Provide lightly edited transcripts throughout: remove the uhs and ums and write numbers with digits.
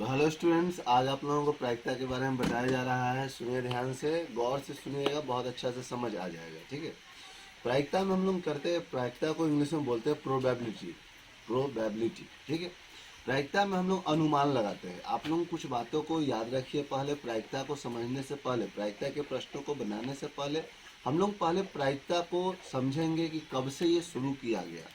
तो hello students, आज आप लोगों को प्रायिकता के बारे में बताया जा रहा है। सुनिए ध्यान से, गौर से सुनिएगा, बहुत अच्छा से समझ आ जाएगा। ठीक है। प्रायिकता में हम लोग करते हैं, प्रायिकता को इंग्लिश में बोलते हैं प्रोबेबिलिटी। प्रोबेबिलिटी, ठीक है। प्रायिकता में हम लोग अनुमान लगाते हैं। आप लोग कुछ बातों को याद रखिए। पहले प्रायिकता को समझने से पहले, प्रायिकता के प्रश्नों को बनाने से पहले हम लोग पहले प्रायिकता को समझेंगे कि कब से ये शुरू किया गया।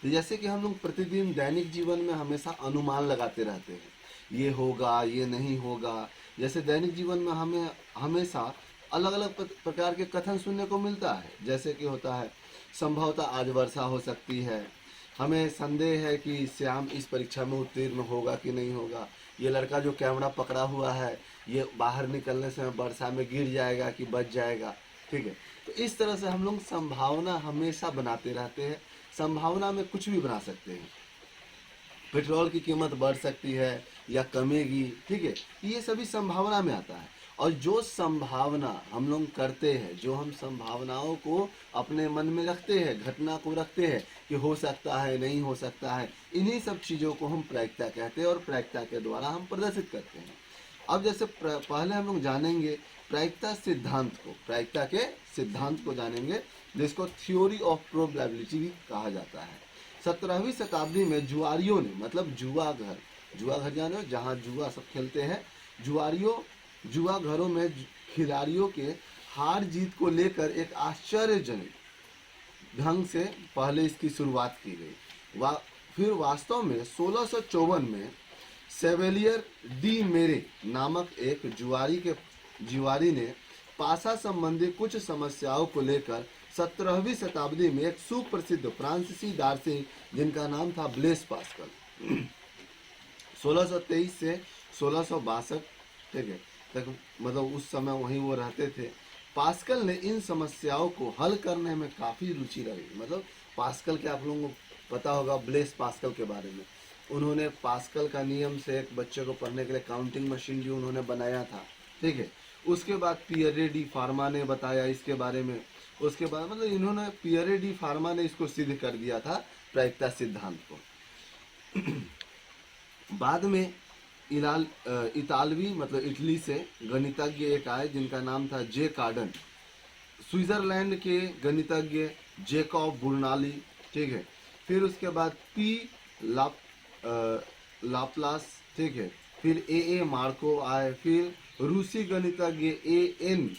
तो जैसे कि हम लोग प्रतिदिन दैनिक जीवन में हमेशा अनुमान लगाते रहते हैं, ये होगा, ये नहीं होगा। जैसे दैनिक जीवन में हमें हमेशा अलग अलग प्रकार के कथन सुनने को मिलता है। जैसे कि होता है, संभवतः आज वर्षा हो सकती है, हमें संदेह है कि श्याम इस परीक्षा में उत्तीर्ण होगा कि नहीं होगा, ये लड़का जो कैमरा पकड़ा हुआ है ये बाहर निकलने से वर्षा में गिर जाएगा कि बच जाएगा। ठीक है। तो इस तरह से हम लोग संभावना हमेशा बनाते रहते हैं। संभावना में कुछ भी बना सकते हैं। पेट्रोल की कीमत बढ़ सकती है या कमेगी, ठीक है, ये सभी संभावना में आता है। और जो संभावना हम लोग करते हैं, जो हम संभावनाओं को अपने मन में रखते हैं, घटना को रखते हैं कि हो सकता है, नहीं हो सकता है, इन्हीं सब चीज़ों को हम प्रायिकता कहते हैं और प्रायिकता के द्वारा हम प्रदर्शित करते हैं। अब जैसे पहले हम लोग जानेंगे प्रायिकता सिद्धांत को, प्रायिकता के सिद्धांत को जानेंगे, जिसको थ्योरी ऑफ प्रोबेबिलिटी भी कहा जाता है। 17वीं शताब्दी में जुआरियों ने, मतलब जुआ घर, जुआ घर जानो जहाँ जुआ सब खेलते हैं, जुआरियों, जुआ घरों में खिलाड़ियों के हार जीत को लेकर एक आश्चर्यजनक ढंग से पहले इसकी शुरुआत की गई। फिर वास्तव में 1654 में सेवेलियर डी मेरे नामक एक जुआरी ने पासा संबंधी कुछ समस्याओं को लेकर 17वीं शताब्दी में एक सुप्रसिद्ध फ्रांसीसी दार्शनिक जिनका नाम था ब्लेस पास्कल 1623 से 1662, ठीक है, तक, मतलब उस समय वहीं वो रहते थे। पास्कल ने इन समस्याओं को हल करने में काफ़ी रुचि रही। मतलब पास्कल के आप लोगों को पता होगा, ब्लेस पास्कल के बारे में। उन्होंने पास्कल का नियम से एक बच्चे को पढ़ने के लिए काउंटिंग मशीन भी उन्होंने बनाया था। ठीक है। उसके बाद पियरे डी फार्मा ने बताया इसके बारे में। उसके बाद मतलब इन्होंने, पियरे डी फार्मा ने इसको सिद्ध कर दिया था, प्रायिकता सिद्धांत को। बाद में इतालवी, मतलब इटली से गणितज्ञ एक आए जिनका नाम था जे कार्डन। स्विट्जरलैंड के गणितज्ञ जेकॉब बुर्नाली, ठीक है। फिर उसके बाद पी लाप्लास, ठीक है। फिर ए मार्को आए। फिर रूसी गणितज्ञ एन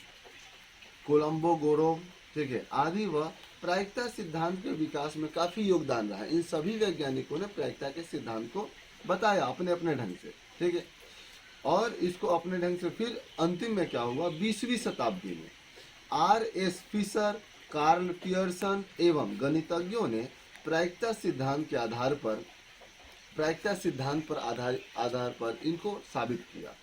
कोलंबो गोरोव, ठीक है, आदि व प्रायिकता सिद्धांत के विकास में काफ़ी योगदान रहा। इन सभी वैज्ञानिकों ने प्रायिकता के सिद्धांत को बताया अपने अपने ढंग से, ठीक है। और इसको अपने ढंग से फिर अंतिम में क्या हुआ, 20वीं शताब्दी में R.S. फिशर, कार्ल पियर्सन एवं गणितज्ञों ने प्रायिकता सिद्धांत के आधार पर, प्रायिकता सिद्धांत पर आधार पर इनको साबित किया।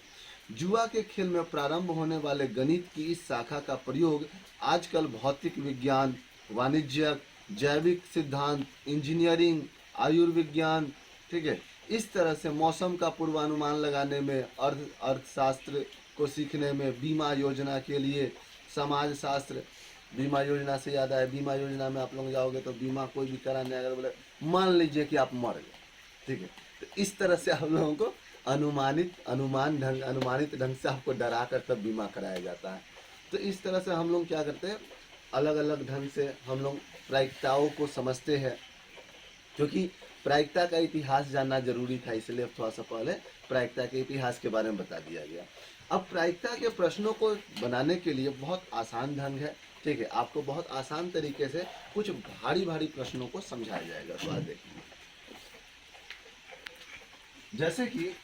जुआ के खेल में प्रारंभ होने वाले गणित की इस शाखा का प्रयोग आजकल भौतिक विज्ञान, वाणिज्य, जैविक सिद्धांत, इंजीनियरिंग, आयुर्विज्ञान, ठीक है, इस तरह से मौसम का पूर्वानुमान लगाने में, अर्थशास्त्र को सीखने में, बीमा योजना के लिए, समाज शास्त्र। बीमा योजना से याद आया, बीमा योजना में आप लोग जाओगे तो बीमा कोई भी कराने, अगर बोले मान लीजिए कि आप मर गए, ठीक है, तो इस तरह से आप लोगों को अनुमानित ढंग से आपको डरा कर तब बीमा कराया जाता है। तो इस तरह से हम लोग क्या करते हैं, अलग अलग ढंग से हम लोग प्रायिकताओं को समझते हैं। क्योंकि प्रायिकता का इतिहास जानना जरूरी था, इसलिए थोड़ा सा पहले प्रायिकता के इतिहास के बारे में बता दिया गया। अब प्रायिकता के प्रश्नों को बनाने के लिए बहुत आसान ढंग है, ठीक है। आपको बहुत आसान तरीके से कुछ भारी भारी प्रश्नों को समझाया जाएगा। तो आज देखिए, जैसे कि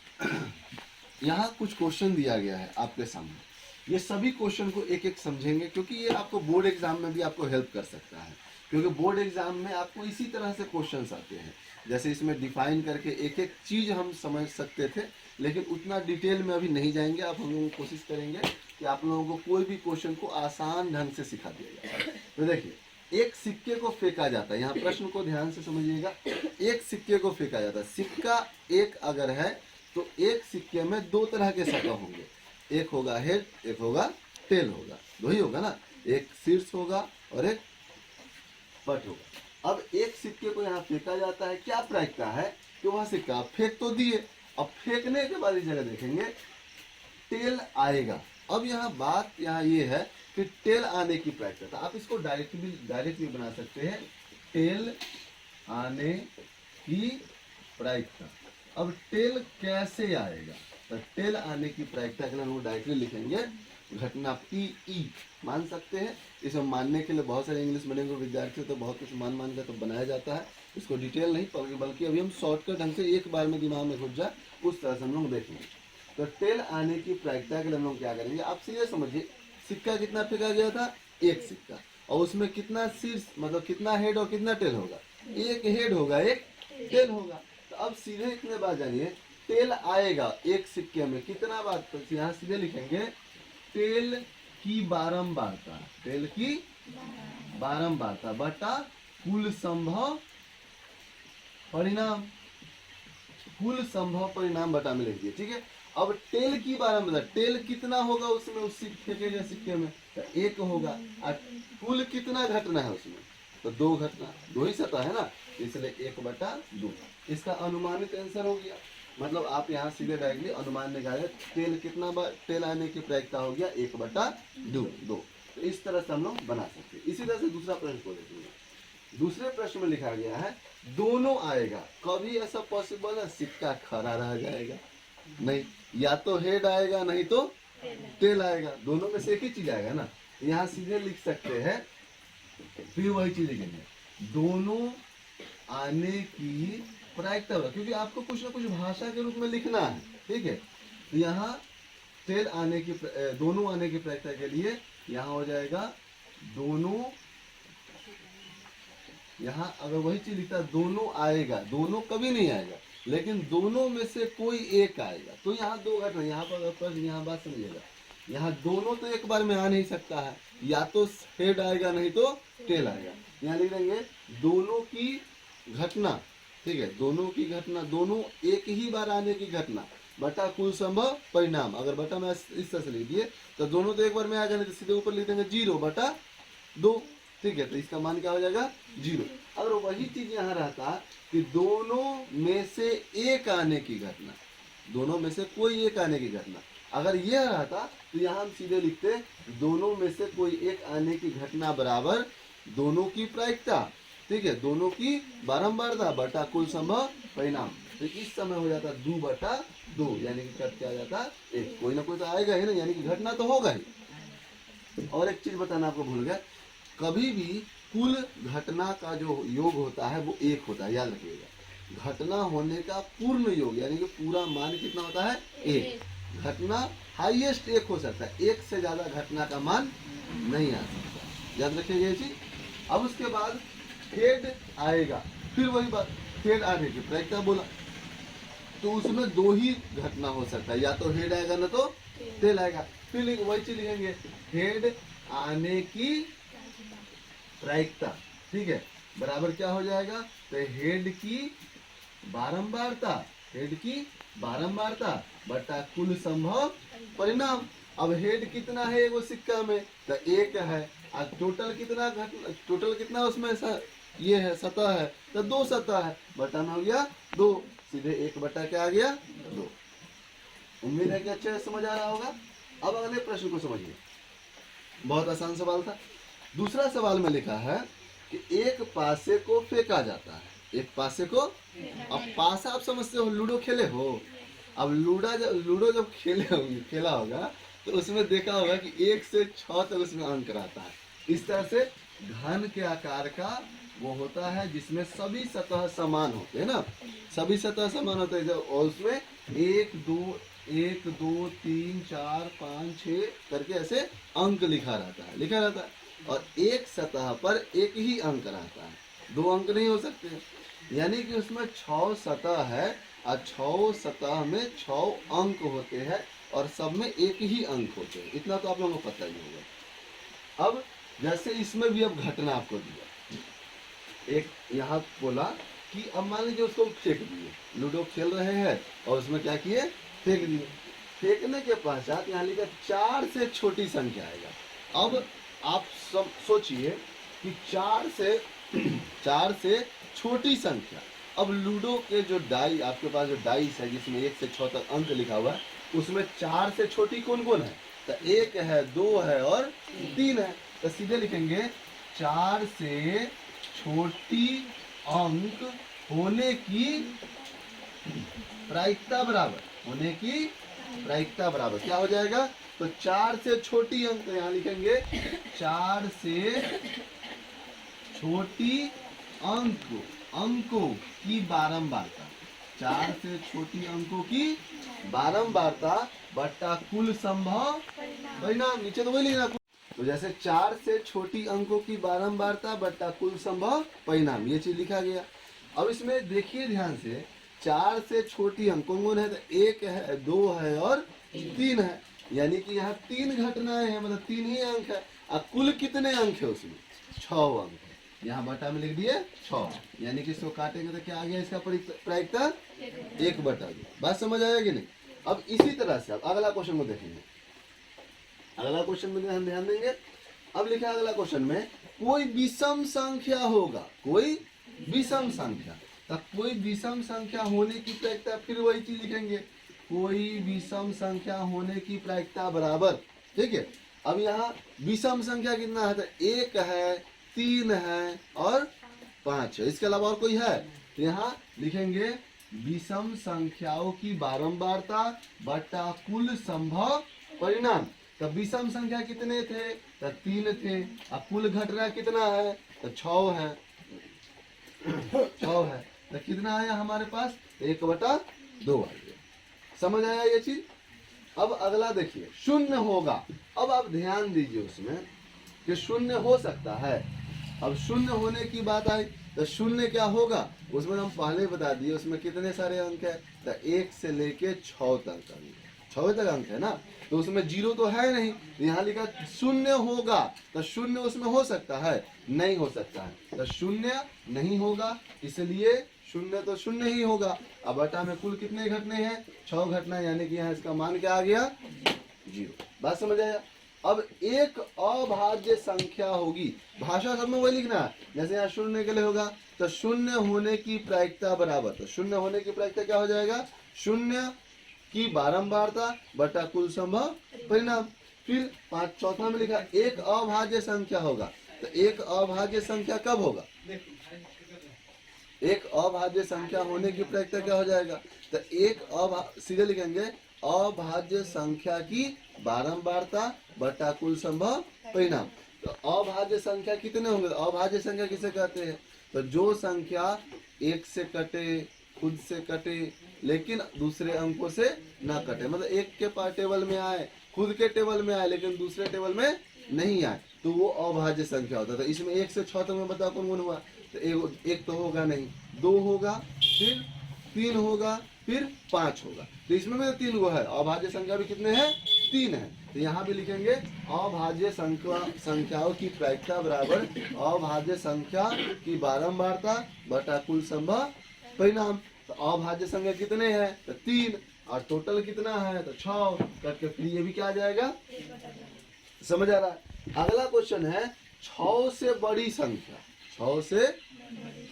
यहाँ कुछ क्वेश्चन दिया गया है आपके सामने। ये सभी क्वेश्चन को एक एक समझेंगे, क्योंकि ये आपको बोर्ड एग्जाम में भी आपको हेल्प कर सकता है। क्योंकि बोर्ड एग्जाम में आपको इसी तरह से क्वेश्चंस आते हैं। जैसे इसमें डिफाइन करके एक एक चीज़ हम समझ सकते थे, लेकिन उतना डिटेल में अभी नहीं जाएंगे। अब हम लोग कोशिश करेंगे कि आप लोगों को कोई भी क्वेश्चन को आसान ढंग से सिखा दिया जाए। तो देखिए, एक सिक्के को फेंका जाता है, यहाँ प्रश्न को ध्यान से समझिएगा। एक सिक्के को फेंका जाता है, सिक्का एक अगर है तो एक सिक्के में दो तरह के शक्ल होंगे, एक होगा हेड, एक होगा टेल होगा, दो ही होगा ना, एक शीर्ष होगा और एक पट होगा। अब एक सिक्के को यहाँ फेंका जाता है, क्या प्रायिकता है कि वह सिक्का फेंक तो दिए, अब फेंकने के बाद इस जगह देखेंगे टेल आएगा। अब यहाँ बात यहाँ ये है कि टेल आने की प्रायिकता, आप इसको डायरेक्टली बना सकते हैं, टेल आने की प्रायिकता। अब टेल कैसे आएगा, तो टेल आने की प्रायिकता के लिए हम डायरेक्टली लिखेंगे घटना PE मान सकते हैं। इसे मानने के लिए बहुत सारे इंग्लिश मीडियम के विद्यार्थी तो बहुत कुछ मान कर तो बनाया जाता है, इसको डिटेल नहीं बल्कि अभी हम शॉर्टकट ढंग से एक बार में दिमाग में घुस जाए उस तरह से हम लोग देखेंगे। तो टेल आने की प्रायिकता के लिए हम लोग क्या करेंगे, आप सीधे समझिए, सिक्का कितना फेंका गया था, एक सिक्का, और उसमें कितना शीर्ष मतलब कितना हेड और कितना टेल होगा, एक हेड होगा एक टेल होगा। तो अब सीधे इतने बार जानिए टेल आएगा एक सिक्के में कितना बार, तो यहाँ सीधे लिखेंगे टेल की बारंबारता, टेल की बारंबारता बटा कुल संभव परिणाम, कुल संभव परिणाम बटा में लिख दिए, ठीक है। अब टेल की बारंबारता, टेल कितना होगा उसमें, उस फेंके सिक्के में, तो एक होगा, और कुल कितना घटना है उसमें, तो दो घटना, दो ही सतह है ना, इसलिए 1/2। इसका अनुमानित आंसर हो गया। मतलब आप यहाँ सीधे डायरेक्टली अनुमान निकाले टेल कितना बार, टेल आने की प्रायिकता हो गया 1/2। तो इस तरह से हम लोग बना सकते हैं। इसी तरह से दूसरा प्रश्न को देखेंगे। दूसरे प्रश्न में लिखा गया है दोनों आएगा, कभी ऐसा पॉसिबल है सिक्का खड़ा रह जाएगा, नहीं, या तो हेड आएगा नहीं तो टेल आएगा, दोनों में से एक ही चीज आएगा ना। यहाँ सीधे लिख सकते हैं, फिर वही चीज लिखेंगे, दोनों आने की प्रायिकता होगा, क्योंकि आपको कुछ ना कुछ भाषा के रूप में लिखना है, ठीक है। तो यहाँ टेल आने की दोनों आने की प्रायिकता के लिए यहाँ हो जाएगा दोनों, यहाँ अगर वही चीज लिखता है दोनों आएगा, दोनों कभी नहीं आएगा, लेकिन दोनों में से कोई एक आएगा, तो यहाँ दो घटना, यहाँ पर प्रश्न, यहाँ बात समझिएगा, यहाँ दोनों तो एक बार में आ नहीं सकता है, या तो हेड आएगा नहीं तो टेल आएगा। यहाँ लिख देंगे दोनों की घटना, ठीक है, दोनों की घटना, दोनों एक ही बार आने की घटना बटा कुल संभव परिणाम। अगर बटा में इस तरह से लिख दिए तो दोनों तो एक बार में आ जाने, तो सीधे ऊपर लिख देंगे 0/2, ठीक है। तो इसका मान क्या हो जाएगा 0। अगर वही चीज यहाँ रहता कि दोनों में से एक आने की घटना, दोनों में से कोई एक आने की घटना, अगर यह रहता तो यहाँ हम सीधे लिखते दोनों में से कोई एक आने की घटना बराबर दोनों की प्रायिकता, ठीक है, दोनों की बारंबारता बटा कुल संभव परिणाम। तो इस समय हो जाता 2/2, यानी कि कट क्या जाता एक, कोई ना कोई तो आएगा ही ना, यानी कि घटना तो होगा ही। और एक चीज बताना आपको भूल गया, कभी भी कुल घटना का जो योग होता है वो एक होता है, याद रखिएगा। घटना होने का पूर्ण योग यानी कि पूरा मान कितना होता है, एक। घटना हाईएस्ट एक हो सकता है, एक से ज्यादा घटना का मान नहीं आ सकता, याद रखिएगा ये चीज। अब उसके बाद हेड आएगा, फिर वही बात, हेड आने की प्रायिकता बोला, तो उसमें दो ही घटना हो सकता है, या तो हेड आएगा ना तो टेल आएगा। फिर वही चीज लिखेंगे हेड आने की प्रायिकता, ठीक है, बराबर क्या हो जाएगा, तो हेड की बारंबारता, हेड की बारंबारता बटा कुल संभव परिणाम। अब हेड कितना है वो सिक्का में, तो एक है, और टोटल कितना घटना, टोटल कितना उसमें ये है सतह है, तो 2 सतह है, बटा में हो गया 2, सीधे 1/2 क्या आ गया 2। उम्मीद है कि अच्छे से समझ आ रहा होगा। अब अगले प्रश्न को समझिए, बहुत आसान सवाल था। दूसरा सवाल में लिखा है कि एक पासे को फेंका जाता है, एक पासे को, अब पासा आप समझते हो लूडो खेले हो, अब लूडो जब खेला होगा तो उसमें देखा होगा कि 1 से 6 तक उसमें अंक रहता है। इस तरह से घन के आकार का वो होता है जिसमें सभी सतह समान होते हैं ना, सभी सतह समान होते हैं, और उसमें 1 2 3 4 5 6 करके ऐसे अंक लिखा रहता है, और एक सतह पर एक ही अंक रहता है, 2 अंक नहीं हो सकते। यानी कि उसमें 6 सतह है, और 6 सतह में 6 अंक होते हैं, और सब में एक ही अंक होते हैं, इतना तो आप लोगों को पता ही होगा। अब जैसे इसमें भी अब घटना आपको दिया, एक यहाँ बोला कि अब मान लीजिए उसको फेंक दिए, लूडो खेल रहे हैं और उसमें क्या किए, फेंक दिए। फेंकने के पश्चात यहाँ लिखा 4 से छोटी संख्या आएगा। अब आप सब सोचिए कि 4 से छोटी संख्या, अब लूडो के जो डाई, आपके पास जो डाइस है जिसमें 1 से 6 तक अंक लिखा हुआ है, उसमें 4 से छोटी कौन कौन है? तो 1 है, 2 है और 3 है। तो सीधे लिखेंगे 4 से छोटी अंक होने की प्रायिकता बराबर, होने की प्रायिकता बराबर क्या हो जाएगा? तो 4 से छोटी अंक, तो यहाँ लिखेंगे 4 से छोटी अंकों की बारंबारता, 4 से छोटी अंकों की बारंबारता बट्टा कुल संभव परिणाम। नीचे तो वही लिखना। तो जैसे 4 से छोटी अंकों की बारंबारता बट्टा कुल संभव परिणाम, ये चीज लिखा गया। अब इसमें देखिए ध्यान से, 4 से छोटी अंक कौन है? तो 1 है, 2 है और 3 है, यानी कि यहाँ 3 घटनाएं हैं, मतलब 3 ही अंक है। अब कुल कितने अंक है उसमें? 6 अंक है। यहाँ बटा में लिख दिए 6, यानी कि इसको काटेंगे तो क्या आ गया इसका प्रायिकता? 1/2। बात समझ आया कि नहीं? अब इसी तरह से अब अगला क्वेश्चन को देखेंगे। अगला क्वेश्चन में ध्यान देंगे। अब लिखा है अगला क्वेश्चन में, कोई विषम संख्या होगा, कोई विषम संख्या। तब कोई विषम संख्या होने की प्रायिकता, फिर वही चीज लिखेंगे, कोई विषम संख्या होने की प्रायिकता बराबर। ठीक है, अब यहाँ विषम संख्या कितना है? तो 1 है, 3 है और 5 है। इसके अलावा और कोई है? तो यहाँ लिखेंगे विषम संख्याओं की बारंबारता बटा कुल संभव परिणाम। तो विषम संख्या कितने थे? तो 3 थे। अब कुल घट रहा कितना है? तो 6 है। 6 है तो कितना आया हमारे पास? 1/2 आ गया। समझ आया ये चीज? अब अगला देखिए, शून्य होगा। अब आप ध्यान दीजिए उसमें कि शून्य हो सकता है। अब शून्य होने की बात आई तो शून्य क्या होगा? उसमें हम पहले बता दिए, उसमें कितने सारे अंक है? तो 1 से लेके 6 तक अंक, 6 तक अंक है ना, तो उसमें 0 तो है नहीं। यहाँ लिखा शून्य होगा, तो शून्य उसमें हो सकता है? नहीं हो सकता है, तो शून्य नहीं होगा, इसलिए शून्य तो शून्य ही होगा। अब बटा में कुल कितने घटने हैं? 6 घटना, यानी कि यहाँ इसका मान क्या आ गया? 0। बात समझ आया? अब एक अभाज्य संख्या होगी, भाषा सब में वही लिखना है। जैसे यहाँ शून्य के लिए होगा तो शून्य होने की प्रायिकता बराबर, तो शून्य होने की प्रायिकता क्या हो जाएगा? शून्य की बारंबारता बटा कुल संभव परिणाम। फिर 4 में लिखा एक अभाज्य संख्या होगा, तो एक अभाज्य संख्या कब होगा? एक अभाज्य संख्या होने की प्रायिकता क्या हो जाएगा? तो एक सीधे लिखेंगे अभाज्य संख्या की बारंबारता बटा कुल संभव परिणाम। तो अभाज्य संख्या कितने होंगे? अभाज्य संख्या किसे कहते हैं? तो जो संख्या 1 से कटे, खुद से कटे, लेकिन दूसरे अंकों से ना कटे, मतलब एक के टेबल में आए, खुद के टेबल में आए, लेकिन दूसरे टेबल में नहीं आए, तो वो अभाज्य संख्या होता है। तो इसमें 1 से 6 तक में बताओ कौन कौन हुआ? तो एक तो होगा नहीं, 2 होगा, फिर 3 होगा, फिर 5 होगा। तो इसमें भी 3 गो है। अभाज्य संख्या भी कितने हैं? 3 है। तो यहाँ भी लिखेंगे अभाज्य संख्याओं की प्रायिकता बराबर अभाज्य संख्या की बारंबारता बटा कुल संभव परिणाम। तो अभाज्य संख्या कितने हैं? तो 3, और टोटल कितना है? तो 6 करके फिर ये भी क्या आ जाएगा? समझ आ रहा है? अगला क्वेश्चन है 6 से बड़ी संख्या। 6 से,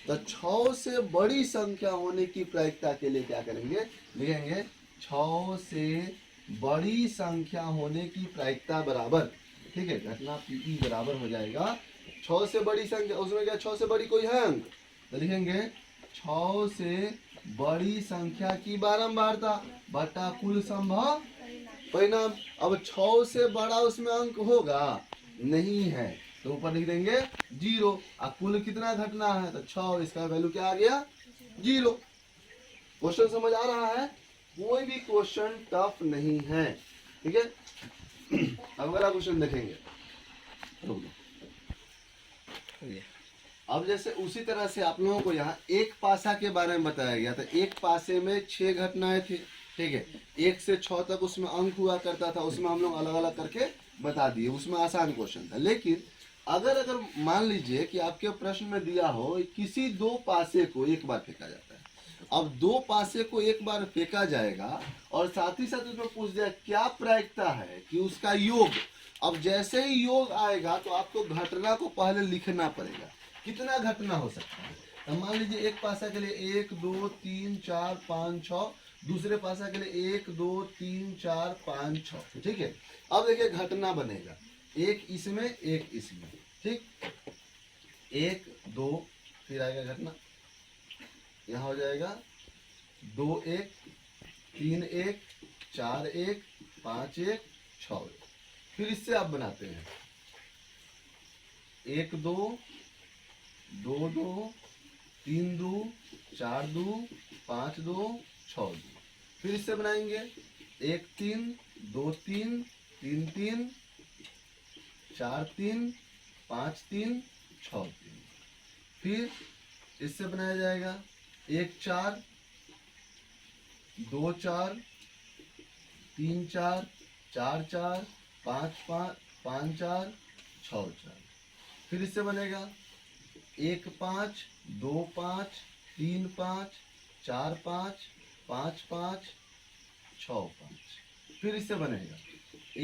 तो 6 से बड़ी संख्या होने की प्रायिकता के लिए क्या करेंगे? लिखेंगे 6 से बड़ी संख्या होने की प्रायिकता बराबर, ठीक है, घटना पी बराबर हो जाएगा 6 से बड़ी संख्या। उसमें क्या 6 से बड़ी कोई है अंक? तो लिखेंगे 6 से बड़ी संख्या की बारंबारता बटा कुल संभव परिणाम। अब 6 से बड़ा उसमें अंक होगा नहीं है, तो ऊपर लिख देंगे 0। अब कुल कितना घटना है? तो 6, इसका वैल्यू क्या आ गया? 0। क्वेश्चन समझ आ रहा है? कोई भी क्वेश्चन टफ नहीं है, ठीक है। अब अगला क्वेश्चन देखेंगे। अब जैसे उसी तरह से आप लोगों को यहाँ एक पासा के बारे में बताया गया था। एक पासे में 6 घटनाएं थी, ठीक है, 1 से 6 तक उसमें अंक हुआ करता था, उसमें हम लोग अलग अलग करके बता दिए, उसमें आसान क्वेश्चन था। लेकिन अगर मान लीजिए कि आपके प्रश्न में दिया हो किसी 2 पासे को एक बार फेंका जाता है। अब 2 पासे को एक बार फेंका जाएगा और साथ ही साथ उसमें पूछ दिया क्या प्रायिकता है कि उसका योग। अब जैसे ही योग आएगा तो आपको घटना को पहले लिखना पड़ेगा, कितना घटना हो सकता है। अब मान लीजिए एक पासा के लिए 1 2 3 4 5 6, दूसरे पासा के लिए 1 2 3 4 5 6, ठीक है। अब देखिए घटना बनेगा, एक इसमें एक इसमें, ठीक। 1 2 फिर आएगा घटना, यहाँ हो जाएगा 2 1 3 1 4 1 5 1 6 1। फिर इससे आप बनाते हैं 1 2 2 2 3 2 4 2 5 2 6 2। फिर इससे बनाएंगे 1 3 2 3 3 3 4 3 5 3 6 3। फिर इससे बनाया जाएगा 1 4 2 4 3 4 4 4 5 5 5 4 6 4। फिर इससे बनेगा 1 5 2 5 3 5 4 5 5 5 6 5। फिर इससे बनेगा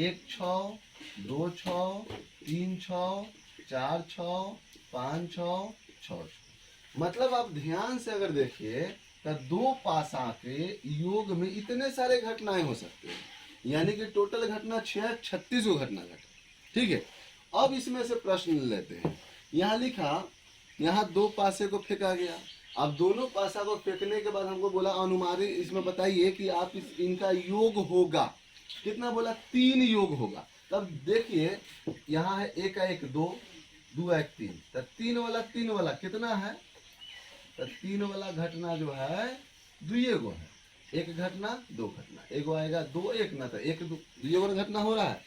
1 6 2 6 3 6 4 6 5 6 6 6। मतलब आप ध्यान से अगर देखिए तो दो पासा के योग में इतने सारे घटनाएं हो सकते हैं, यानी कि टोटल घटना 36 को घटना घटा, ठीक है। अब इसमें से प्रश्न लेते हैं। यहाँ लिखा, यहाँ दो पासे को फेंका गया। अब दोनों पासा को फेंकने के बाद हमको बोला अनुमानित इसमें बताइए कि आप इनका योग होगा कितना, बोला 3 योग होगा। तब देखिए यहाँ है 1 1 2 2 1 3, तो 3 वाला कितना है, तो 3 वाला घटना जो है 2 गो है, एक घटना दो घटना, एगो आएगा 2 1 ना, तो 1 2 गो घटना हो रहा है।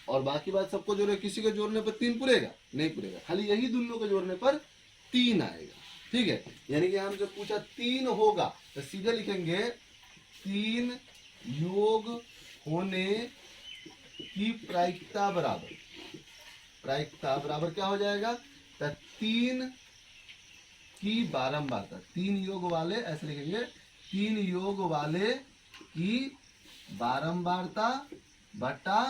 और बाकी बात सबको जोड़े, किसी को जोड़ने पर 3 पुरेगा नहीं पुरेगा, खाली यही दोनों को जोड़ने पर 3 आएगा, ठीक है। यानी कि हमसे पूछा 3 होगा तो सीधे लिखेंगे 3 योग होने की प्रायिकता बराबर, प्रायिकता बराबर क्या हो जाएगा, तो 3 की बारंबारता, 3 योग वाले ऐसे लिखेंगे, 3 योग वाले की बारंबारता बटा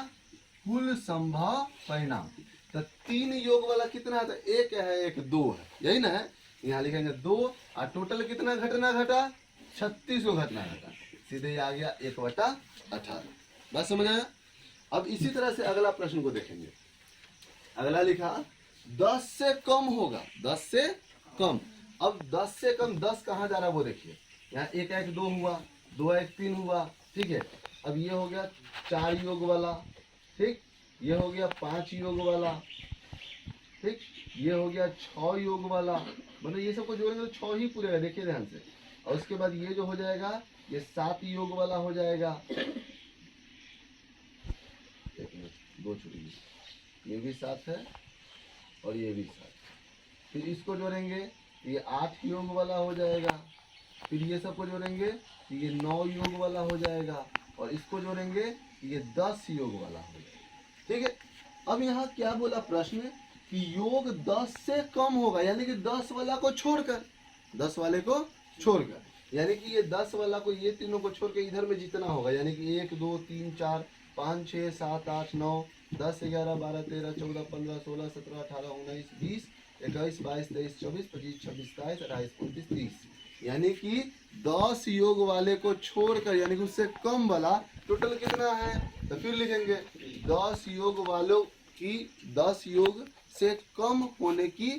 कुल संभव परिणाम। तो 3 योग वाला कितना है, तो 1 है 1 2 है, यही ना है। यहाँ लिखेंगे 2 और टोटल कितना घटना घटा, 36 को घटना घटा, सीधे आ गया 1/18। बात समझ आया। अब इसी तरह से अगला प्रश्न को देखेंगे। अगला लिखा 10 से कम होगा, 10 से कम। अब 10 से कम 10 कहाँ जा रहा है वो देखिए, यहाँ 1 1 2 हुआ, 2 1 3 हुआ, ठीक है। अब ये हो गया 4 योग वाला, ठीक, ये हो गया 5 योग वाला, ठीक, ये हो गया 6 योग वाला, मतलब ये सबको जोड़ेंगे तो 6 ही पूरेगा, देखिए ध्यान से। और उसके बाद ये जो हो जाएगा ये 7 योग वाला हो जाएगा, 2 छुट्टी, ये भी 7 है और ये भी 7। फिर इसको जोड़ेंगे ये 8 योग वाला हो जाएगा, फिर ये सबको जोड़ेंगे तो ये 9 योग वाला हो जाएगा, और इसको जोड़ेंगे ये 10 योग वाला हो जाएगा, ठीक है। अब यहाँ क्या बोला प्रश्न कि योग 10 से कम होगा, यानी कि 10 वाला को छोड़कर, 10 वाले को छोड़कर, यानी कि ये 10 वाला को, ये तीनों को छोड़ के इधर में जितना होगा, यानी कि 1 2 3 4 5 6 7 8 9 10 11 12 13 14 15 16 17 18 19 20 21 22 23 24 25 26 27 28 29 30, यानी कि 10 योग वाले को छोड़कर, यानी कि उससे कम वाला टोटल कितना है, तो फिर लिखेंगे 10 योग वालों की 10 योग से कम होने की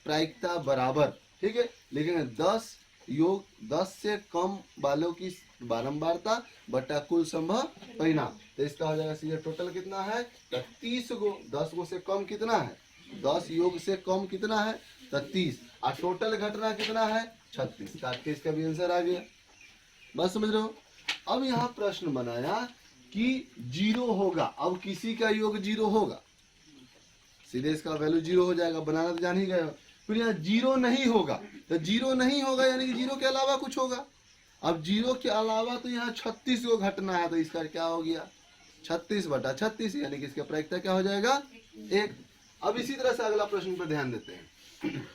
प्रायिकता बराबर, ठीक है। लिखेंगे 10 योग 10 से कम वालों की बारंबारता बटा कुल संभव परिणाम। तो इसका हो जाएगा सीधे टोटल कितना है, तो 30 गो, 10 गो से कम कितना है, 10 योग से कम कितना है, तो 30, और टोटल घटना कितना है 36। काट के इसका भी आंसर आ गया। बस समझ रहे हो। अब यहाँ प्रश्न बनाया कि 0 होगा, अब किसी का योग 0 होगा, सीधे इसका वैल्यू 0 हो जाएगा, बनाना तो जान ही गए। फिर यहाँ 0 नहीं होगा, तो 0 नहीं होगा यानी कि 0 के अलावा कुछ होगा। अब 0 के अलावा तो यहाँ 36 को घटना है, तो इसका क्या हो गया 36/36, यानी कि इसका प्रायिकता क्या हो जाएगा 1। अब इसी तरह से अगला प्रश्न पर ध्यान देते हैं।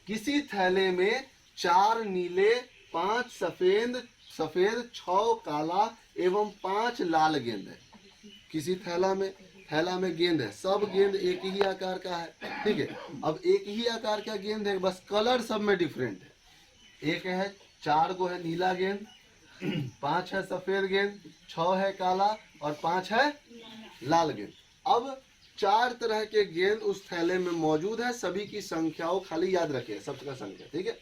किसी थैले में 4 नीले 5 सफेद 6 काला एवं 5 लाल गेंद है। किसी थैला में, थैला में गेंद है, सब गेंद एक ही आकार का है, ठीक है। अब एक ही आकार का गेंद है, बस कलर सब में डिफरेंट है। एक है 4 गो है नीला गेंद, 5 है सफेद गेंद, 6 है काला और 5 है लाल गेंद। अब 4 तरह के गेंद उस थैले में मौजूद है, सभी की संख्याओं खाली याद रखें, सबका संख्या, ठीक है।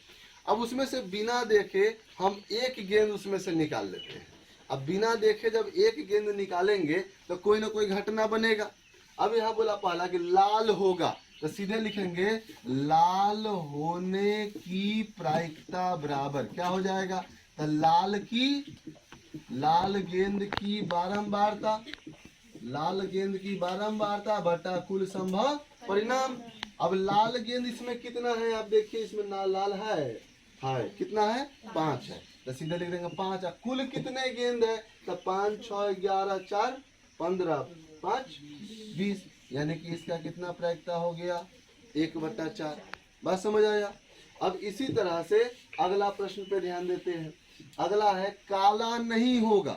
अब उसमें से बिना देखे हम एक गेंद उसमें से निकाल लेते हैं। अब बिना देखे जब एक गेंद निकालेंगे तो कोई ना कोई घटना बनेगा। अब यहाँ बोला पहला कि लाल होगा, तो सीधे लिखेंगे लाल होने की प्रायिकता बराबर क्या हो जाएगा, तो लाल गेंद की बारंबारता, लाल गेंद की बारंबारता बटा कुल संभव परिणाम। अब लाल गेंद इसमें कितना है, आप देखिए इसमें ना लाल है कितना है 5 है, तो सीधे लिख देंगे 5। कुल कितने गेंद है, तो 5 6 11 4 15 5 20, यानी कि इसका कितना प्रायिकता हो गया 1/4। बात समझ आया। अब इसी तरह से अगला प्रश्न पे ध्यान देते हैं। अगला है काला नहीं होगा,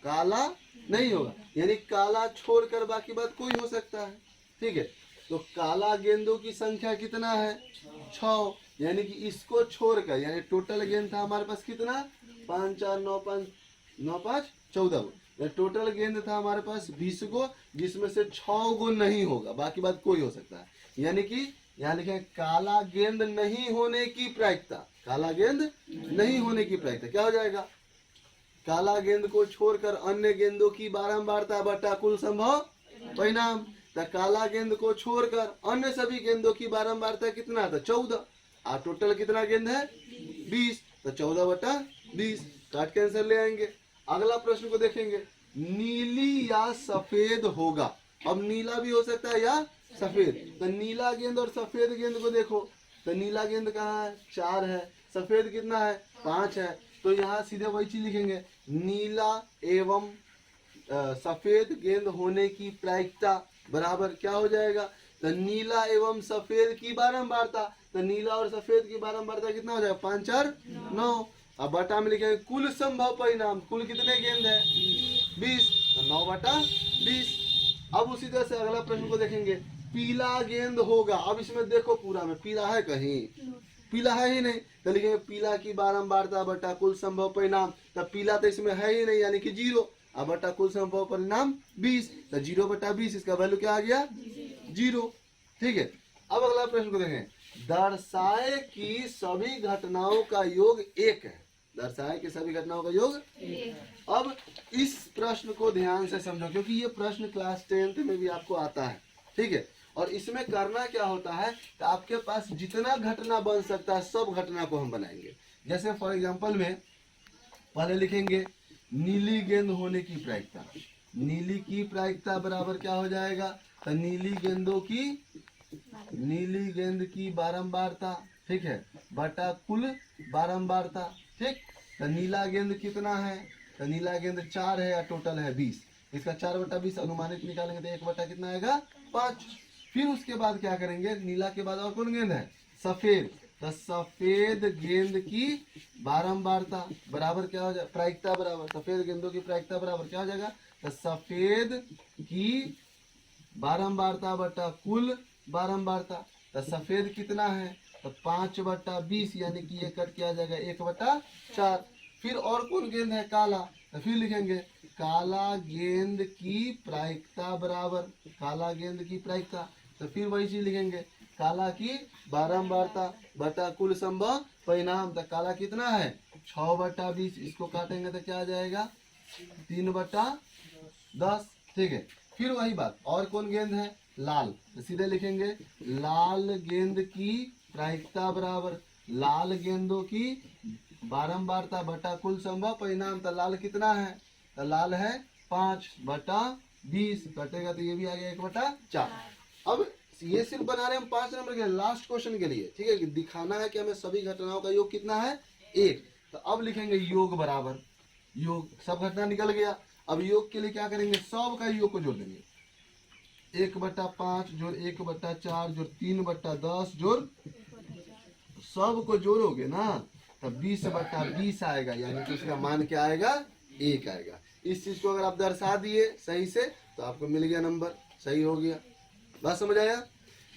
काला नहीं होगा यानी काला छोड़कर बाकी बात कोई हो सकता है, ठीक है। तो काला गेंदों की संख्या कितना है 6, यानी कि इसको छोड़कर, यानी टोटल गेंद था हमारे पास कितना 5 4 9 5 9 5 14 गो, टोटल गेंद था हमारे पास 20 गो, जिसमें से 6 गो नहीं होगा, बाकी बात कोई हो सकता है। यानी कि यहाँ लिखे काला गेंद नहीं होने की प्रायिकता, काला गेंद नहीं होने की प्रायिकता क्या हो जाएगा, काला गेंद को छोड़कर अन्य गेंदों की बारंबारता बटा कुल संभव परिणाम। तो काला गेंद को छोड़कर अन्य सभी गेंदों की बारंबारता कितना था 14, और टोटल कितना गेंद है 20, तो 14/20 काट के आंसर ले आएंगे। अगला प्रश्न को देखेंगे, नीली या सफेद होगा। अब नीला भी हो सकता है या सफेद, तो नीला गेंद और सफेद गेंद को देखो, तो नीला गेंद कहाँ है 4 है, सफेद कितना है 5 है, तो यहाँ सीधे वही चीज लिखेंगे नीला एवं सफेद गेंद होने की प्रायिकता बराबर क्या हो जाएगा, तो नीला एवं सफेद की बारंबारता, तो नीला और सफेद की बारंबारता कितना हो जाएगा 5 4 9। अब बटा में लिखेंगे कुल संभव परिणाम, कुल कितने गेंद है 20, तो 9/20। अब उसी तरह से अगला प्रश्न को देखेंगे, पीला गेंद होगा। अब इसमें देखो पूरा में पीला है, कहीं पीला है ही नहीं, तो लिखेंगे पीला की बारंबारता बटा कुल संभव परिणाम, तब पीला तो इसमें है ही नहीं यानी कि 0, अब बटा कुल संभव परिणाम 20, तो 0/20 इसका वैल्यू क्या आ गया 0, ठीक है। अब अगला प्रश्न को देखें, दर्शाए कि सभी घटनाओं का योग 1 है, दर्शाए कि सभी घटनाओं का योग 1। अब इस प्रश्न को ध्यान से समझो, क्योंकि ये प्रश्न क्लास 10th में भी आपको आता है, ठीक है। और इसमें करना क्या होता है, तो आपके पास जितना घटना बन सकता है सब घटना को हम बनाएंगे। जैसे फॉर एग्जांपल में पहले लिखेंगे नीली गेंद होने की प्रायिकता, नीली की प्रायिकता बराबर क्या हो जाएगा, तो नीली गेंद की बारंबारता, ठीक है, बटा कुल बारंबारता, ठीक। तो नीला गेंद कितना है, तो नीला गेंद 4 है, टोटल है 20, इसका 4/20 अनुमानित निकालेंगे तो 1 कितना आएगा 5। फिर उसके बाद क्या करेंगे, नीला के बाद और कौन गेंद है सफेद, तो सफेद गेंद की बारंबारता बराबर क्या हो जाएगा, प्रायिकता बराबर, सफेद गेंदों की प्रायिकता बराबर क्या हो जाएगा, तो सफेद की बारंबारता बटा कुल बारंबारता, तो सफेद कितना है, तो 5/20 यानी कि ये कट किया जाएगा 1/4। फिर और कौन गेंद है काला, तो फिर लिखेंगे काला गेंद की प्रायिकता बराबर, काला गेंद की प्रायिकता, तो फिर वही चीज लिखेंगे काला की बारंबारता बटा कुल संभव परिणाम, तो काला कितना है 6/20, इसको काटेंगे तो क्या आ जाएगा 3/10, ठीक है। फिर वही बात, और कौन गेंद है लाल, तो सीधे लिखेंगे लाल गेंद की प्रायिकता बराबर लाल गेंदों की बारंबारता बटा कुल संभव परिणाम, तो लाल कितना है, तो लाल है 5/20, कटेगा तो ये भी आ गया 1/4। अब ये सिर्फ बना रहे हम 5 नंबर के लास्ट क्वेश्चन के लिए, ठीक है, कि दिखाना है कि हमें सभी घटनाओं का योग कितना है 1। तो अब लिखेंगे योग बराबर योग, सब घटना निकल गया। अब योग के लिए क्या करेंगे, सब का योग को जोड़ देंगे, 1/5 जोड़ 1/4 जोड़ 3/10 जोड़, सब को जोड़ोगे ना तब 20/20 आएगा, यानी कि उसका मान क्या आएगा 1 आएगा। इस चीज को अगर आप दर्शा दिए सही से तो आपको मिल गया नंबर। सही हो गया। बात समझ आया।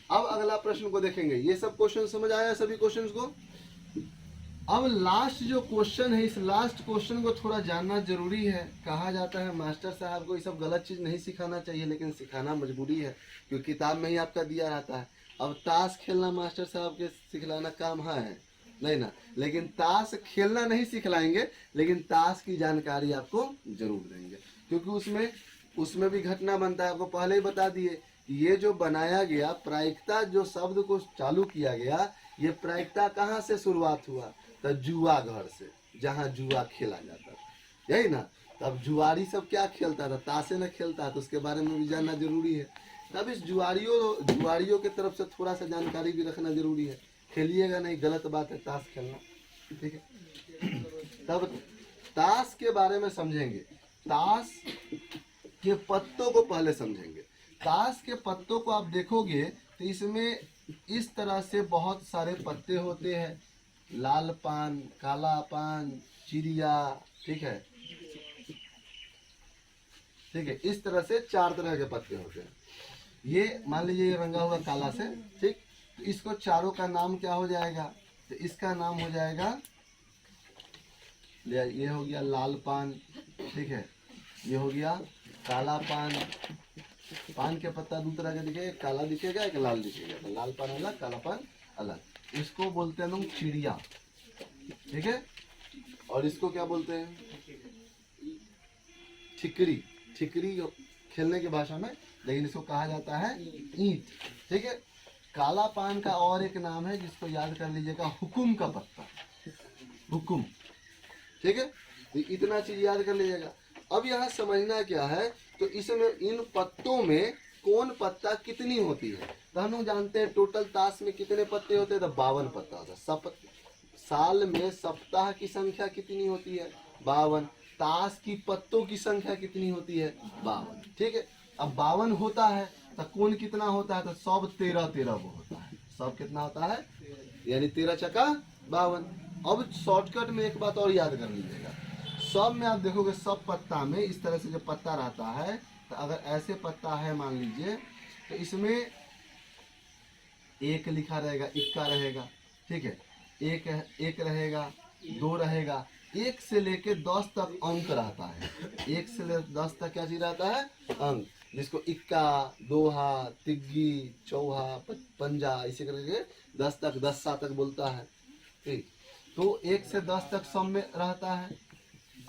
अब अगला प्रश्न को देखेंगे। ये सब क्वेश्चन समझ आया सभी क्वेश्चंस को। अब लास्ट जो क्वेश्चन है, इस लास्ट क्वेश्चन को थोड़ा जानना जरूरी है। कहा जाता है मास्टर साहब को ये सब गलत चीज नहीं सिखाना चाहिए, लेकिन सिखाना मजबूरी है क्योंकि किताब में ही आपका दिया रहता है। अब ताश खेलना मास्टर साहब के सिखलाना काम है नहीं ना, लेकिन ताश खेलना नहीं सिखलाएंगे, लेकिन ताश की जानकारी आपको जरूर देंगे, क्योंकि उसमें भी घटना बनता है। आपको पहले ही बता दिए, ये जो बनाया गया प्रायिकता, जो शब्द को चालू किया गया, ये प्रायिकता कहाँ से शुरुआत हुआ? तो जुआ घर से, जहाँ जुआ खेला जाता था, यही ना। तब जुआरी सब क्या खेलता था? ताशे न खेलता है, तो उसके बारे में भी जानना जरूरी है। तब इस जुआरियों की तरफ से थोड़ा सा जानकारी भी रखना जरूरी है। खेलिएगा नहीं, गलत बात है ताश खेलना, ठीक है। तब ताश के बारे में समझेंगे। ताश के पत्तों को पहले समझेंगे। ताश के पत्तों को आप देखोगे तो इसमें इस तरह से बहुत सारे पत्ते होते हैं। लाल पान, काला पान, चिड़िया, ठीक है, ठीक है। इस तरह से 4 तरह के पत्ते होते हैं। ये मान लीजिए ये रंगा हुआ काला से, ठीक। तो इसको चारों का नाम क्या हो जाएगा? तो इसका नाम हो जाएगा, ये हो गया लाल पान, ठीक है। ये हो गया काला पान। पान के पत्ता 2 तरह के दिखेगा, काला दिखेगा, एक लाल दिखेगा। तो लाल पान अलग, काला पान अलग। इसको बोलते हैं लोग चिड़िया, ठीक है। और इसको क्या बोलते हैं? ठिकरी। ठिकरी खेलने की भाषा में, लेकिन इसको कहा जाता है ईंट, ठीक है। काला पान का और एक नाम है जिसको याद कर लीजिएगा, हुकुम का पत्ता, हुकुम, ठीक है। तो इतना चीज याद कर लीजिएगा। अब यहाँ समझना क्या है, तो इसमें इन पत्तों में कौन पत्ता कितनी होती है। तो हम लोग जानते हैं टोटल ताश में कितने पत्ते होते हैं? तो 52 पत्ता होता है। साल में सप्ताह की संख्या कितनी होती है? 52। ताश की पत्तों की संख्या कितनी होती है? 52, ठीक है। अब 52 होता है तो कौन कितना होता है? तो सब 13 वो होता है। सब कितना होता है? यानी 13 चका 52। अब शॉर्टकट में एक बात और याद कर लीजिएगा। सब में आप देखोगे, सब पत्ता में इस तरह से जो पत्ता रहता है, तो अगर ऐसे पत्ता है मान लीजिए, तो इसमें 1 लिखा रहेगा, इक्का रहेगा, ठीक है। एक रहेगा, 2 रहेगा, 1 से लेके 10 तक अंक रहता है। 1 से लेकर 10 तक क्या चीज रहता है? अंक, जिसको इक्का, दोहा, तिग्गी, चौहा, पंजा, इसी करके 10 तक, 10 सा तक बोलता है, ठीक। तो 1 से 10 तक सब में रहता है।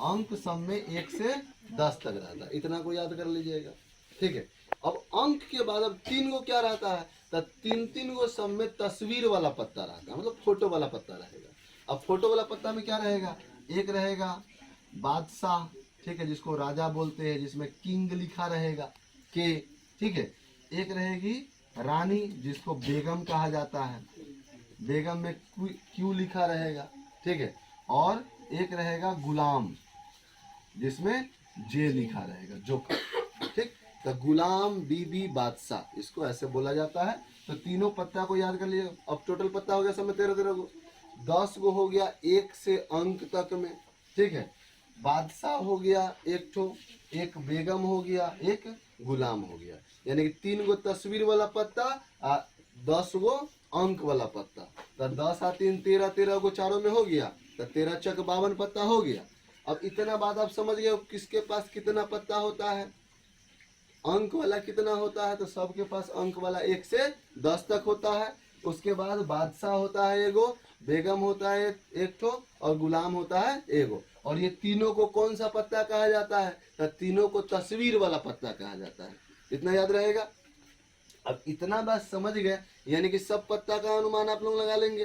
अंक सब में 1 से 10 तक रहता है। इतना को याद कर लीजिएगा, ठीक है। अब अंक के बाद अब 3 को क्या रहता है? तो 3 को सब में तस्वीर वाला पत्ता रहता है, मतलब फोटो वाला पत्ता रहेगा। अब फोटो वाला पत्ता में क्या रहेगा? एक रहेगा बादशाह, ठीक है, जिसको राजा बोलते हैं, जिसमें किंग लिखा रहेगा के, ठीक है। एक रहेगी रानी, जिसको बेगम कहा जाता है, बेगम में क्यू लिखा रहेगा, ठीक है। और एक रहेगा गुलाम, जिसमें जे लिखा रहेगा, जोकर, ठीक। तो गुलाम, बीबी, बादशाह, इसको ऐसे बोला जाता है। तो तीनों पत्ता को याद कर लीजिए। अब टोटल पत्ता हो गया सब में 13 को, 10 को हो गया 1 से अंक तक में, ठीक है। बादशाह हो गया 1 ठो, एक बेगम हो गया, एक गुलाम हो गया, यानी कि 3 गो तस्वीर वाला पत्ता, 10 गो अंक वाला पत्ता। तो 10 आ 3 13, 13 को चारों में हो गया, तो 13 चक 52 पत्ता हो गया। अब इतना बात आप समझ गए किसके पास कितना पत्ता होता है, अंक वाला कितना होता है। तो सबके पास अंक वाला 1 से 10 तक होता है। उसके बाद बादशाह होता है एगो, बेगम होता है 1 ठो, और गुलाम होता है एगो। और ये तीनों को कौन सा पत्ता कहा जाता है? तो तीनों को तस्वीर वाला पत्ता कहा जाता है। इतना याद रहेगा। अब इतना बात समझ गए, यानी कि सब पत्ता का अनुमान आप लोग लगा लेंगे,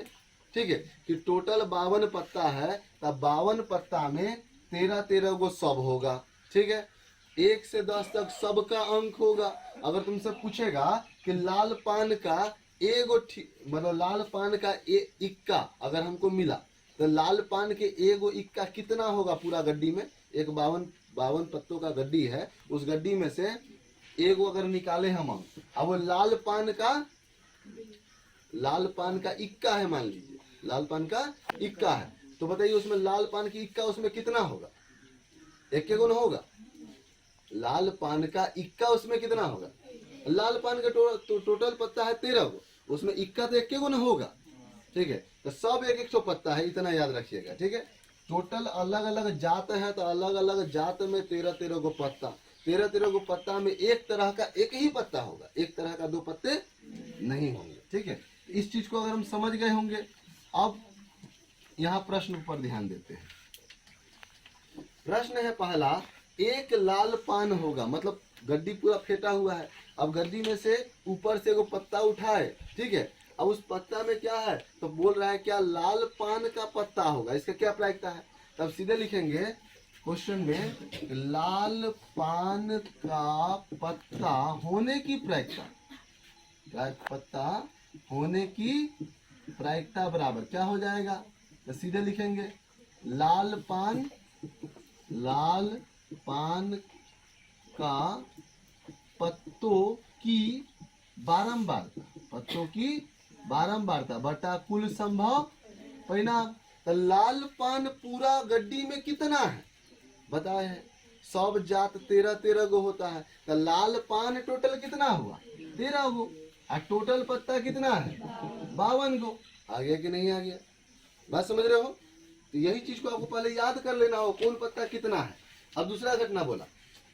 ठीक है। कि टोटल 52 पत्ता है, तब 52 पत्ता में 13 गो सब होगा, ठीक है। 1 से 10 तक सबका अंक होगा। अगर तुमसे पूछेगा कि लाल पान का एगो, मतलब लाल पान का इक्का अगर हमको मिला, तो लाल पान के एगो इक्का कितना होगा पूरा गड्डी में? एक 52 पत्तों का गड्डी है, उस गड्डी में से एगो अगर निकाले हम अंक, अब वो लाल पान का इक्का है, मान लीजिए लाल पान का इक्का है, तो बताइए उसमें लाल पान की इक्का उसमें कितना होगा? 1 गुना होगा। लाल पान का इक्का उसमें कितना होगा? लाल पान का टोटल पत्ता है 13 गो, उसमें इक्का तो 1 गो ना होगा, ठीक है। तो सब 1-1 पत्ता है, इतना याद रखिएगा, ठीक है। टोटल अलग अलग जात है तो अलग अलग जात में 13-13 गो पत्ता, 13-13 गो पत्ता में एक तरह का एक ही पत्ता होगा, एक तरह का 2 पत्ते नहीं होंगे, ठीक है। इस चीज को अगर हम समझ गए होंगे, अब यहाँ प्रश्न पर ध्यान देते हैं। प्रश्न है पहला, एक लाल पान होगा, मतलब गड्डी पूरा फेंटा हुआ है, अब गड्डी में से ऊपर से वो पत्ता उठाए, ठीक है। अब उस पत्ता में क्या है, तो बोल रहा है क्या लाल पान का पत्ता होगा, इसका क्या प्रायिकता है। तब सीधे लिखेंगे क्वेश्चन में, लाल पान का पत्ता होने की प्रायिकता, पत्ता होने की प्रायिकता बराबर क्या हो जाएगा, तो सीधे लिखेंगे लाल पान का पत्तों की बारंबारता बटा कुल संभव परिणाम। तो लाल पान पूरा गड्डी में कितना है बताए हैं, सब जात 13-13 गो होता है, तो लाल पान टोटल कितना हुआ 13 गो, और टोटल पत्ता कितना है 52 गो। आ गया कि नहीं आ गया, बात समझ रहे हो। तो यही चीज को आपको पहले याद कर लेना हो, कौन पत्ता कितना है। अब दूसरा घटना बोला,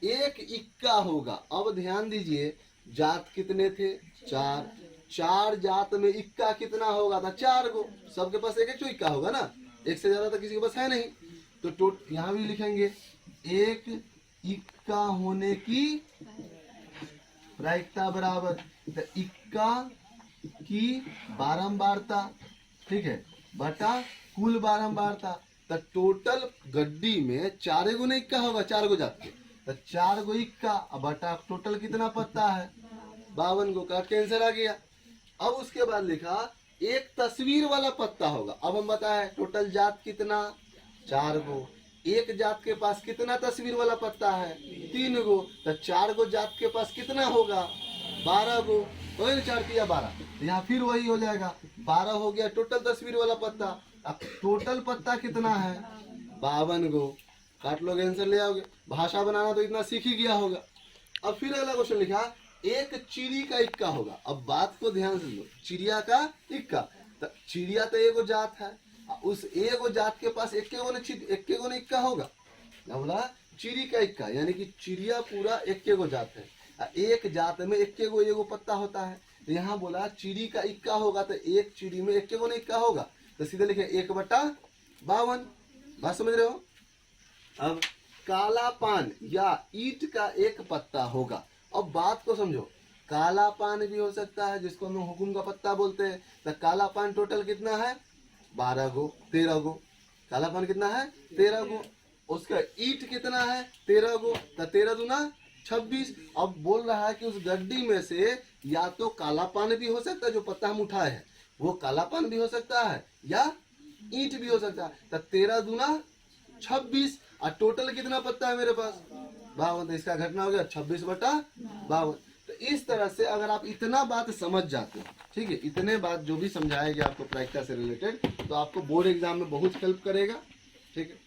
एक इक्का होगा। अब ध्यान दीजिए, जात कितने थे 4 जात में इक्का कितना होगा था 4 गो, सबके पास 1-1 इक्का होगा ना, एक से ज्यादा तो किसी के पास है नहीं। तो यहाँ भी लिखेंगे एक इक्का होने की प्रायिकता बराबर, तो इक्का की बारंबारता, ठीक है, बटा कुल बारंबारता। तो टोटल गड्डी में 4 गो नहीं इक्का होगा, 4 गो जात के, तो 4 गो इक्का बटा टोटल कितना पत्ता है 52 गो का कैंसर आ गया। अब उसके बाद लिखा एक तस्वीर वाला पत्ता होगा। अब हम बताए टोटल जात कितना 4 गो, एक जात के पास कितना तस्वीर वाला पत्ता है 3 गो, तो 4 गो जात के पास कितना होगा 12 गो, वही 4 या 12, तो यहाँ फिर वही हो जाएगा 12 हो गया टोटल तस्वीर वाला पत्ता। अब टोटल पत्ता कितना है 52 गो, काट लोगे आंसर ले आओगे। भाषा बनाना तो इतना सीख ही गया होगा। अब फिर अगला क्वेश्चन लिखा एक चिड़ी का इक्का होगा। अब बात को ध्यान से लो, चिड़िया का इक्का, तो चिड़िया तो एगो जात है, उस एगो जात के पास एक गो ने इक्का होगा, बोला चिड़ी का इक्का, यानी कि चिड़िया पूरा 1 गो जात है, एक जात में 1 गो एगो पत्ता होता है। तो यहाँ बोला चिड़ी का इक्का होगा, तो एक चिड़ी में 1 गो ने इक्का होगा, तो सीधे लिखे 1/52। बात समझ रहे हो। अब काला पान या ईंट का एक पत्ता होगा। अब बात को समझो, काला पान भी हो सकता है जिसको हम हुकुम का पत्ता बोलते हैं। तो काला पान टोटल कितना है 12 गो, 13 गो, काला पान कितना है 13 गो, उसका ईंट कितना है 13 गो, तो 13 दूना 26। अब बोल रहा है कि उस गड्डी में से या तो काला पान भी हो सकता है, जो पत्ता हम उठाए हैं वो काला पान भी हो सकता है, या ईंट भी हो सकता है। तो 13 दूना 26, और टोटल कितना पत्ता है मेरे पास 52, तो इसका घटना हो गया 26/52। तो इस तरह से अगर आप इतना बात समझ जाते हो, ठीक है, इतने बात जो भी समझाया गया आपको प्रायिकता से रिलेटेड, तो आपको बोर्ड एग्जाम में बहुत हेल्प करेगा, ठीक है।